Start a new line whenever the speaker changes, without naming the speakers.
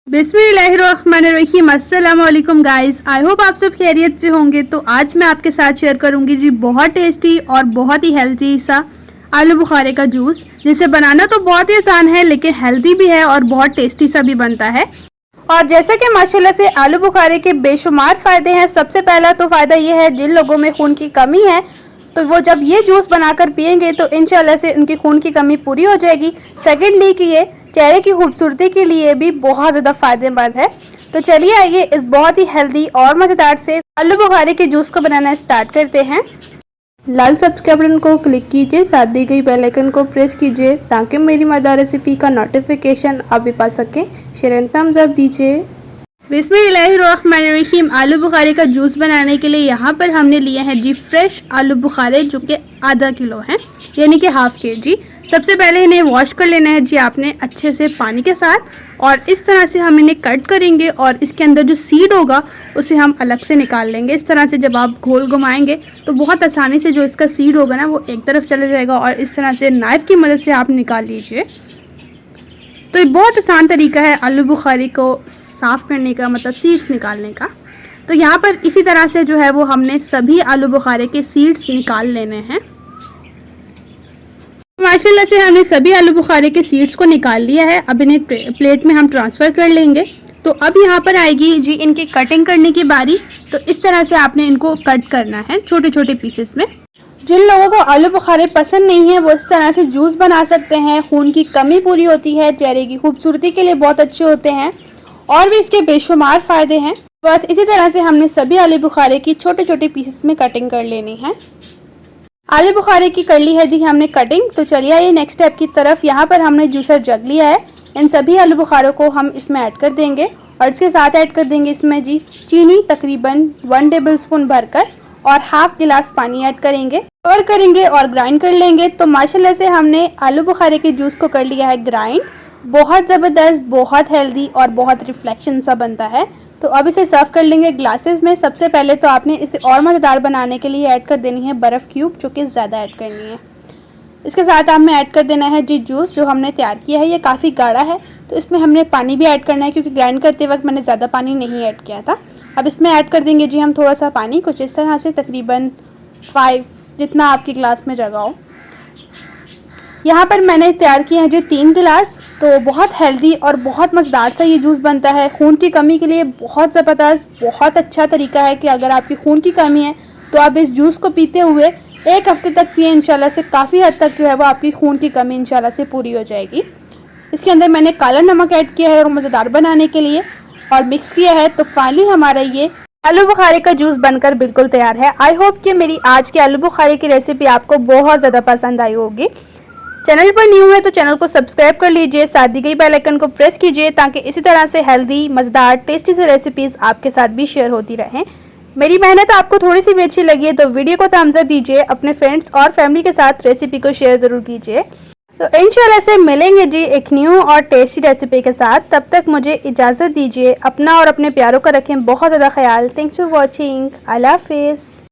बिस्मिल्लाहिर्रहमानिर्रहीम। अस्सलाम वालेकुम गाइस, आई होप आप सब खैरियत से होंगे। तो आज मैं आपके साथ शेयर करूंगी जी बहुत टेस्टी और बहुत ही हेल्दी सा आलू बुखारे का जूस, जिसे बनाना तो बहुत ही आसान है लेकिन हेल्दी भी है और बहुत टेस्टी सा भी बनता है। और जैसा कि माशाल्लाह से आलू बुखारे के बेशुमार फ़ायदे हैं। सबसे पहला तो फ़ायदा ये है, जिन लोगों में खून की कमी है तो वो जब ये जूस बनाकर पियेंगे तो इंशाल्लाह से उनकी खून की कमी पूरी हो जाएगी। सेकेंडली कि ये चेहरे की खूबसूरती के लिए भी बहुत ज़्यादा फ़ायदेमंद है। तो चलिए आइए इस बहुत ही हेल्दी और मज़ेदार से आलू बुखारे के जूस को बनाना स्टार्ट करते हैं। लाल सब्सक्राइब बटन को क्लिक कीजिए, साथ दी गई बेल आइकन को प्रेस कीजिए ताकि मेरी मज़ेदार रेसिपी का नोटिफिकेशन आप भी पा सकें। शेयर एंड थम्स अप दीजिए। बिस्मिल्लाहिर्रहमानिर्रहीम। आलू बुखारे का जूस बनाने के लिए यहाँ पर हमने लिए हैं जी फ्रेश आलू बुखारे, जो कि आधा किलो हैं, यानी कि हाफ केजी। सबसे पहले इन्हें वॉश कर लेना है जी आपने अच्छे से पानी के साथ, और इस तरह से हम इन्हें कट करेंगे और इसके अंदर जो सीड होगा उसे हम अलग से निकाल लेंगे। इस तरह से जब आप घोल घुमाएंगे तो बहुत आसानी से जो इसका सीड होगा ना वो एक तरफ चला जाएगा, और इस तरह से नाइफ़ की मदद से आप निकाल लीजिए। तो ये बहुत आसान तरीका है आलू बुखारे को साफ़ करने का, मतलब सीड्स निकालने का। तो यहाँ पर इसी तरह से जो है वो हमने सभी आलू बुखारे के सीड्स निकाल लेने हैं। माशाल्लाह से हमने सभी आलू बुखारे के सीड्स को निकाल लिया है। अब इन्हें प्लेट में हम ट्रांसफ़र कर लेंगे। तो अब यहाँ पर आएगी जी इनकी कटिंग करने की बारी। तो इस तरह से आपने इनको कट करना है छोटे छोटे पीसेस में। जिन लोगों को आलू बुखारे पसंद नहीं है वो इस तरह से जूस बना सकते हैं। खून की कमी पूरी होती है, चेहरे की खूबसूरती के लिए बहुत अच्छे होते हैं और भी इसके बेशुमार फ़ायदे हैं। बस इसी तरह से हमने सभी आलू बुखारे की छोटे छोटे पीसेस में कटिंग कर लेनी है। आलू बुखारे की कर ली है जी हमने कटिंग। तो चलिए आइए नेक्स्ट स्टेप की तरफ। यहाँ पर हमने जूसर जग लिया है। इन सभी आलू बुखारों को हम इसमें ऐड कर देंगे और इसके साथ ऐड कर देंगे इसमें जी चीनी तकरीबन 1 टेबल स्पून भरकर, और हाफ गिलास पानी ऐड करेंगे और ग्राइंड कर लेंगे। तो माशाल्लाह से हमने आलू बुखारे के जूस को कर लिया है ग्राइंड। बहुत ज़बरदस्त, बहुत हेल्दी और बहुत रिफ्लेक्शन सा बनता है। तो अब इसे सर्व कर लेंगे ग्लासेस में। सबसे पहले तो आपने इसे और मज़ेदार बनाने के लिए ऐड कर देनी है बर्फ़ क्यूब, जो कि ज़्यादा ऐड करनी है। इसके साथ हमें ऐड कर देना है जी जूस जो हमने तैयार किया है। ये काफ़ी गाढ़ा है तो इसमें हमने पानी भी ऐड करना है, क्योंकि ग्राइंड करते वक्त मैंने ज़्यादा पानी नहीं ऐड किया था। अब इसमें ऐड कर देंगे जी हम थोड़ा सा पानी, कुछ इस तरह से तकरीबन 5 जितना आपकी गिलास में जगह हो। यहाँ पर मैंने तैयार किए हैं जी 3 गिलास। तो बहुत हेल्दी और बहुत मज़ेदार सा ये जूस बनता है। खून की कमी के लिए बहुत ज़बरदस्त, बहुत अच्छा तरीका है कि अगर आपकी खून की कमी है तो आप इस जूस को पीते हुए 1 हफ्ते तक पिए। इंशाल्लाह से काफ़ी हद तक जो है वो आपकी खून की कमी इंशाल्लाह से पूरी हो जाएगी। इसके अंदर मैंने काला नमक ऐड किया है और मज़ेदार बनाने के लिए, और मिक्स किया है। तो फाइनली हमारा ये आलू बुखारे का जूस बनकर बिल्कुल तैयार है। आई होप कि मेरी आज की आलू बुखारे की रेसिपी आपको बहुत ज़्यादा पसंद आई होगी। चैनल पर न्यू है तो चैनल को सब्सक्राइब कर लीजिए, साथ दी गई बेल आइकन को प्रेस कीजिए ताकि इसी तरह से हेल्दी, मज़ेदार, टेस्टी से रेसिपीज़ आपके साथ भी शेयर होती रहें। मेरी मेहनत आपको थोड़ी सी भी अच्छी लगी है तो वीडियो को थम्स अप दीजिए, अपने फ्रेंड्स और फैमिली के साथ रेसिपी को शेयर ज़रूर कीजिए। तो इंशाल्लाह से मिलेंगे जी एक न्यू और टेस्टी रेसिपी के साथ। तब तक मुझे इजाज़त दीजिए। अपना और अपने प्यारों का रखें बहुत ज़्यादा ख्याल। Thanks for watching. अल्लाह हाफिज़।